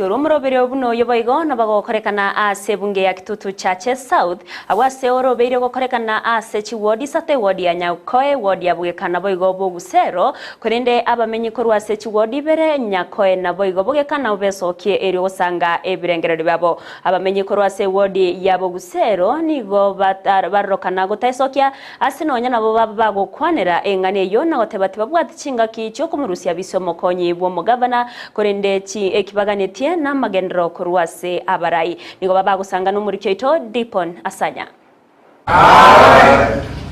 Oromorobere obuno yoboigo nabagokorekana ase bunge ya Kitutu Chache South awase orobere gokorekana ase chiwodi sate wodi ya Nyakoe wodi ya bugekana boigo bogusero korende abamenyi korwa ase chiwodi bere Nyakoe na boigo bugekana ubesokie eri osanga ebirengerero babo abamenyi korwa ase wodi ya bogusero nigo barokana gotaisokia ase nonya nabo bagokwanera engane yo na gotebati babwati chinga kicho kumurusia bisomo konyi bwo mugavana korende chi ekibaganeti na magendro kurwase abarai nigo babagusanga n'umurikyo ito Dipon Asanya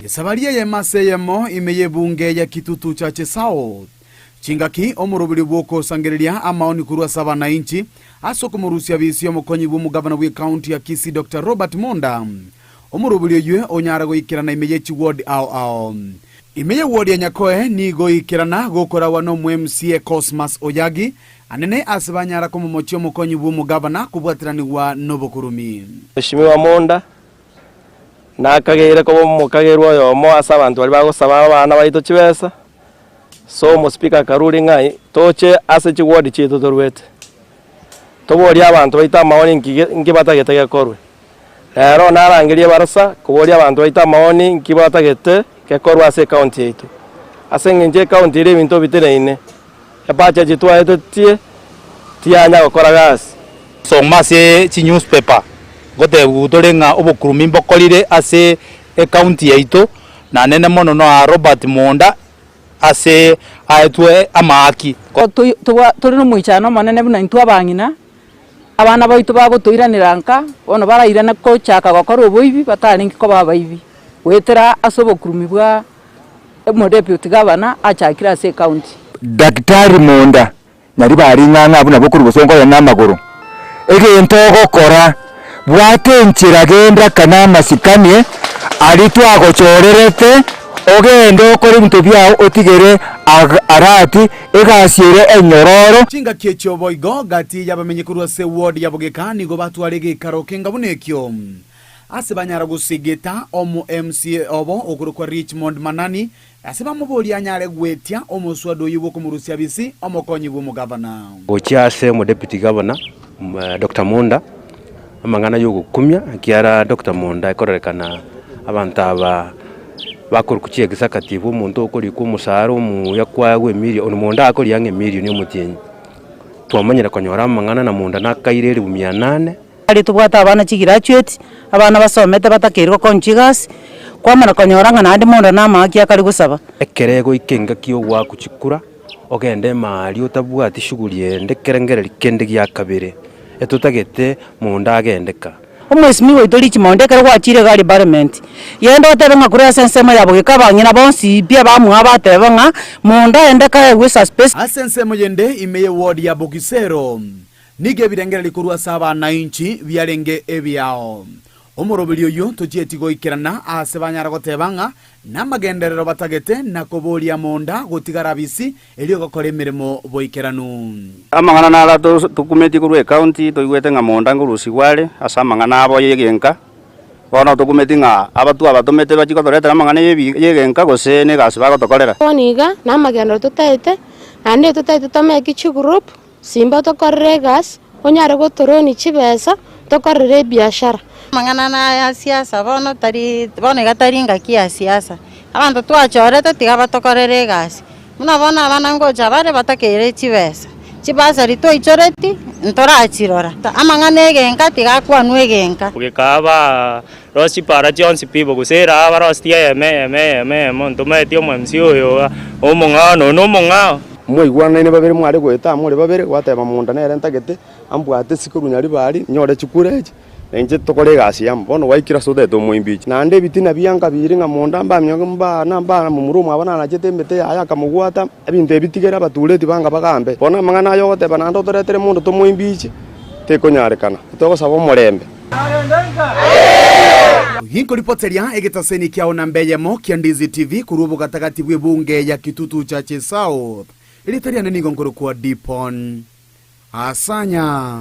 Yesabaria yemase yemo imeye bunge ya Kitutu Chache South chingaki omurubiri bwoko sangereria amaoni kurwasa abananchi aso kumurusia bisio mukonyi bw'umugavana bwe county ya Kisii Dr. Robert Monda omurubiri ywe onyara goikirana imeye chiward ao imeye ward ya Nyakoe ni goikirana gokora wano MCA Cosmas Oyagi anene asibanyara ko mumochyo mukonyi bw'umugavana kubwatiraniwa n'obukurumi Mheshimiwa Monda nakagere ko mukagerwa yomo asa abantu bali bagosaba abana baito chibesa so mo speaker Karuri ngai toche ase chiward chito torwete tobori abantu baita maoni ngibatagete gekorwe rero narangirie barasa kubori abantu baita maoni ngibatagete gekorwa ase county yetu ase nginje county ile bintu bitereine abacha jitwa etetie tianya gukora gas soma se chi newspaper gote gutorenga obukurumi mbokorire ase county yetu na nene mono no Robert Monda ase aetwe amaki turi no muichano manene buna intu abangina abana baitu bagotoiraniranga bono barairana ko chaka gokora oboibi batari ko babaibi wetera asobokurumi bwa deputy governor achakira ase county Daktari Monda nari bari nganga abuna bokuru bosongo na maguru egento gokora bwatenchira genda kana masikanie ari twagochorerete ogendo okore bintu byao otigere arati egasiere enyororo chinga kiecho boigo gati yabamenye kurwa se ward ya bugekani go batwarege karoke ngabunekyo ase banyara gusigeta omu MCA obo okurukwa Richmond Manani aseba muboli anyare gwetia omuswado yibo kumurusia bisi omokonyi bw'umugavana ochiase mu deputy governor Dr. Monda amangana yo gukumya akiara Dr. Monda ikorekana abantu aba bakuru kuchiye executive umuntu okori ku musaro mu yakwa gwe million Monda akori yange million yomutenyi twamanyira konyora amangana na Monda nakairere 800 ari tubwata abana chigraduate abana basomete batakirwa konchigas kwamana konyoranga nandi Monda namaki akari gusaba ekerego ikenga kiyo gwa kuchikura ogende mali utabwati shuguli ende kerengere kende gya kabere etutagete Monda agendeka omwesimi wetu Richmond kare gwachire gari parliament yendo tebenga kuri asensema yabo gekabanyina bonsi bia bamwa batebenga Monda endeka we suspect asensemo yende imeye ward ya Bogisero nige birengera likurwa saba na inchi byarenge ebyao omurobiri yo tojieti goikirana ase banyara gotebanga namagenderero batagete nakoboria Monda gotigara bisi elio gokora emirimo boikeranu amangana nala tukumeti kurwe county toigwete nga Monda ngurusi gwale asa amangana abo yegenka bono tukumeti nga abatu abatomete bachikotoreta amangana yegenka gose ne gase bagotokorera oniga namagendero tutaite ande tutaite tomeki chi group simba tokorere gas onyare gotoroni chibesa tokorere biashara mangana na siasa bono gataringa kia siasa abantu twachorete tiga batokorere gas muna bona abana ngoja bare batakere chibesa chibasa rito ichoreti ntorachirora amangana egenka tiga kwanu egenka ugekaba rosi para Jones pibo gusera abarostia eme montometio mwemsio yo omongano no mongao mweigwana ine babere mwari gweta muri babere gwatema Monda nere ntagete ambwate sikuru nyari bari nyore chikureje enje tokore gasi yambono waikira sode to muimbichi na ande bitina byanga biringa Monda mbamyo mba namba mu murumu abana na jetembete aya kamugwata ebintu ebitigera batuleti banga bagambe bona mangana yo gote bana ndo toretere mundu to muimbichi tekonyarekana toko sabo morembe hinko ripoteria egetaseni kiao na mbeyemo Kiandizi TV kurubu gatagati bwe bunge ya Kitutu Chache South ilitaria nenigo nkoro kwa Dipon Asanya.